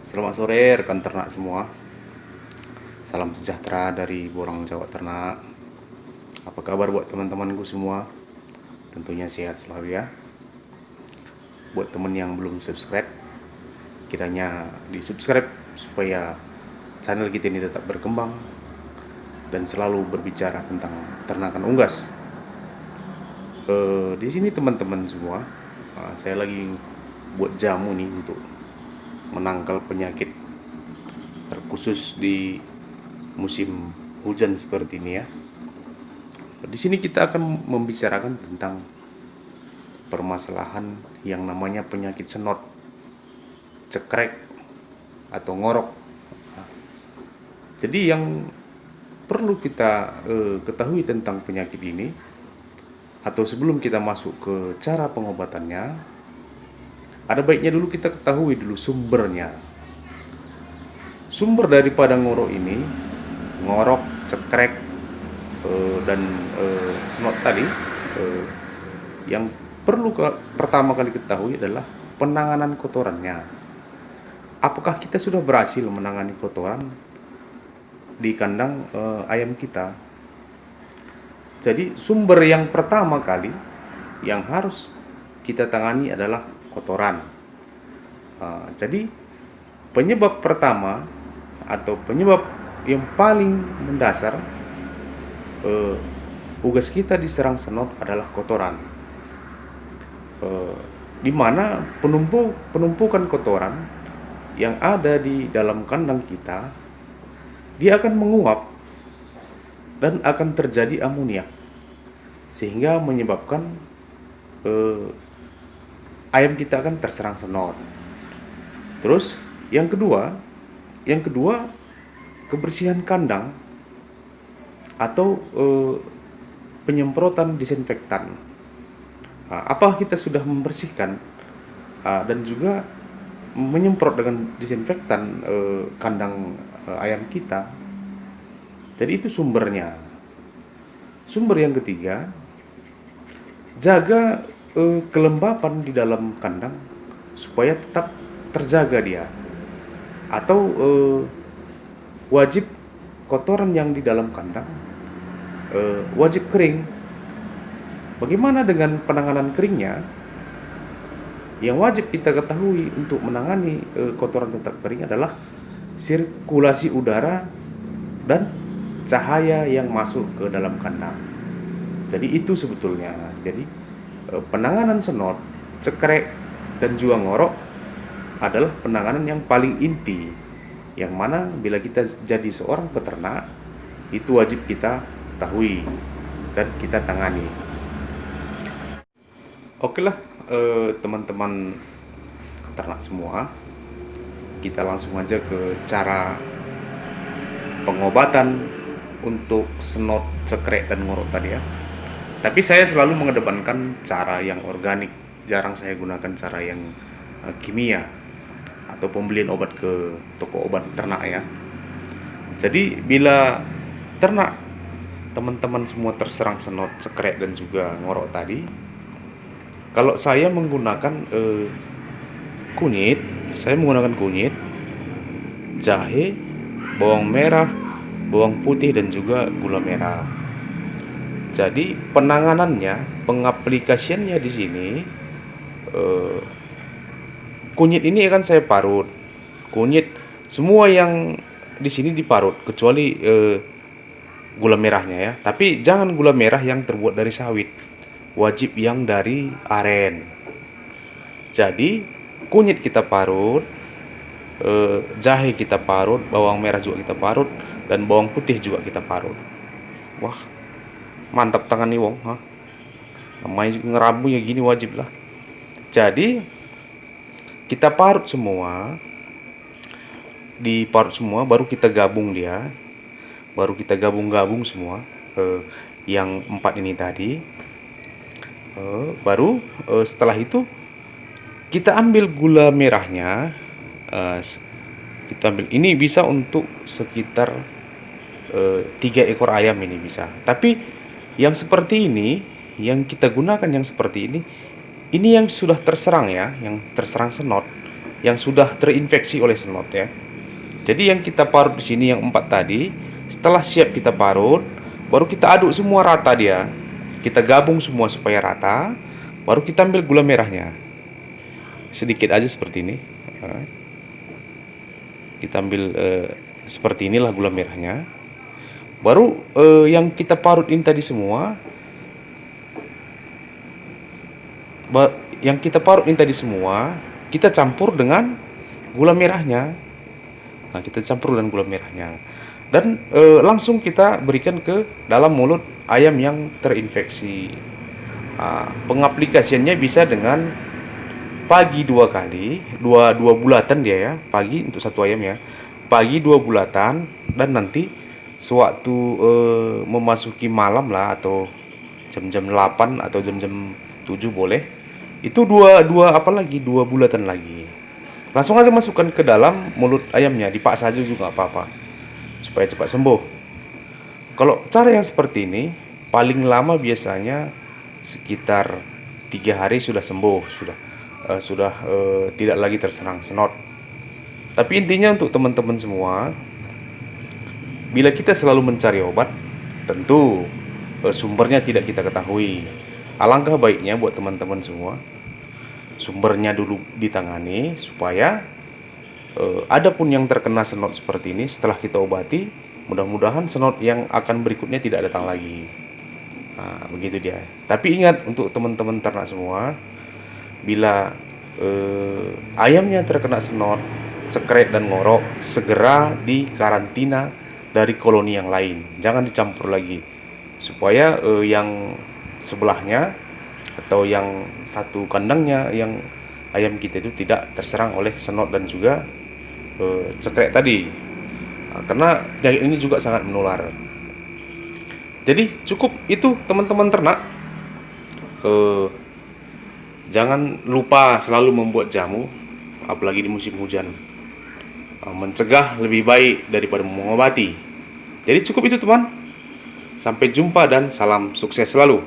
Selamat sore rekan ternak semua. Salam sejahtera dari Borang Jawa Ternak. Apa kabar buat teman-temanku semua? Tentunya sehat selalu ya. Buat teman yang belum subscribe, kiranya di subscribe supaya channel kita ini tetap berkembang dan selalu berbicara tentang ternakan unggas. Di sini teman-teman semua, saya lagi buat jamu nih untuk menangkal penyakit, terkhusus di musim hujan seperti ini ya. Di sini kita akan membicarakan tentang permasalahan yang namanya penyakit senot, cekrek, atau ngorok. Jadi yang perlu kita ketahui tentang penyakit ini, atau sebelum kita masuk ke cara pengobatannya, ada baiknya dulu kita ketahui dulu sumbernya. Sumber daripada ngorok ini, ngorok, cekrek, dan senot tadi, yang perlu pertama kali ketahui adalah penanganan kotorannya. Apakah kita sudah berhasil menangani kotoran di kandang ayam kita? Jadi sumber yang pertama kali yang harus kita tangani adalah kotoran. Jadi penyebab pertama atau penyebab yang paling mendasar unggas kita diserang senot adalah kotoran. Di mana penumpukan kotoran yang ada di dalam kandang kita, dia akan menguap dan akan terjadi amoniak sehingga menyebabkan ayam kita akan terserang senot. Terus yang kedua kebersihan kandang atau penyemprotan disinfektan. Apakah kita sudah membersihkan dan juga menyemprot dengan disinfektan kandang ayam kita? Jadi itu sumbernya. Sumber yang ketiga, jaga kelembapan di dalam kandang supaya tetap terjaga dia. Atau wajib kotoran yang di dalam kandang wajib kering. Bagaimana dengan penanganan keringnya? Yang wajib kita ketahui untuk menangani kotoran tetap kering adalah sirkulasi udara dan cahaya yang masuk ke dalam kandang. Jadi itu sebetulnya. Jadi penanganan senot, cekrek, dan juga ngorok adalah penanganan yang paling inti, yang mana bila kita jadi seorang peternak, itu wajib kita ketahui dan kita tangani. Oke lah teman-teman ternak semua, kita langsung aja ke cara pengobatan untuk senot, cekrek, dan ngorok tadi ya. Tapi saya selalu mengedepankan cara yang organik, jarang saya gunakan cara yang kimia atau pembelian obat ke toko obat ternak ya. Jadi bila ternak teman-teman semua terserang senot, cekrek, dan juga ngorok tadi, kalau saya menggunakan kunyit, jahe, bawang merah, bawang putih, dan juga gula merah. Jadi penanganannya, pengaplikasiannya di sini, kunyit ini akan saya parut. Kunyit semua yang di sini diparut kecuali gula merahnya ya. Tapi jangan gula merah yang terbuat dari sawit, wajib yang dari aren. Jadi kunyit kita parut, jahe kita parut, bawang merah juga kita parut, dan bawang putih juga kita parut. Wah, mantap tangan nih wong, namanya juga ngerabu ya gini, wajib lah. Jadi kita parut semua, diparut semua, baru kita gabung dia, baru kita gabung semua yang 4 ini tadi. Baru setelah itu kita ambil gula merahnya, kita ambil, ini bisa untuk sekitar 3 ekor ayam ini bisa. Tapi yang seperti ini, yang kita gunakan yang seperti ini yang sudah terserang ya, yang terserang senot, yang sudah terinfeksi oleh senot ya. Jadi yang kita parut di sini yang 4 tadi, setelah siap kita parut, baru kita aduk semua rata dia. Kita gabung semua supaya rata, baru kita ambil gula merahnya. Sedikit aja seperti ini. Kita ambil seperti inilah gula merahnya. Baru yang kita parut ini tadi semua, kita campur dengan gula merahnya. Nah, kita campur dengan gula merahnya dan langsung kita berikan ke dalam mulut ayam yang terinfeksi. Pengaplikasiannya bisa dengan pagi 2 kali, dua bulatan dia ya, pagi untuk satu ayam ya, pagi 2 bulatan, dan nanti sewaktu memasuki malam lah, atau jam-jam 8 atau jam-jam 7 boleh. Itu dua bulatan lagi. Langsung aja masukkan ke dalam mulut ayamnya, dipaksa aja juga apa-apa supaya cepat sembuh. Kalau cara yang seperti ini paling lama biasanya sekitar 3 hari sudah sembuh, sudah tidak lagi terserang senot. Tapi intinya untuk teman-teman semua, bila kita selalu mencari obat, tentu sumbernya tidak kita ketahui. Alangkah baiknya buat teman-teman semua, sumbernya dulu ditangani supaya adapun yang terkena senot seperti ini, setelah kita obati, mudah-mudahan senot yang akan berikutnya tidak datang lagi. Begitu dia. Tapi ingat untuk teman-teman ternak semua, bila ayamnya terkena senot, cekrek dan ngorok, segera dikarantina dari koloni yang lain. Jangan dicampur lagi, supaya yang sebelahnya atau yang satu kandangnya yang ayam kita itu tidak terserang oleh senot dan juga cekrek tadi. Karena penyakit ini juga sangat menular. Jadi cukup itu teman-teman ternak. Jangan lupa selalu membuat jamu, apalagi di musim hujan. Mencegah lebih baik daripada mengobati. Jadi cukup itu teman. Sampai jumpa dan salam sukses selalu.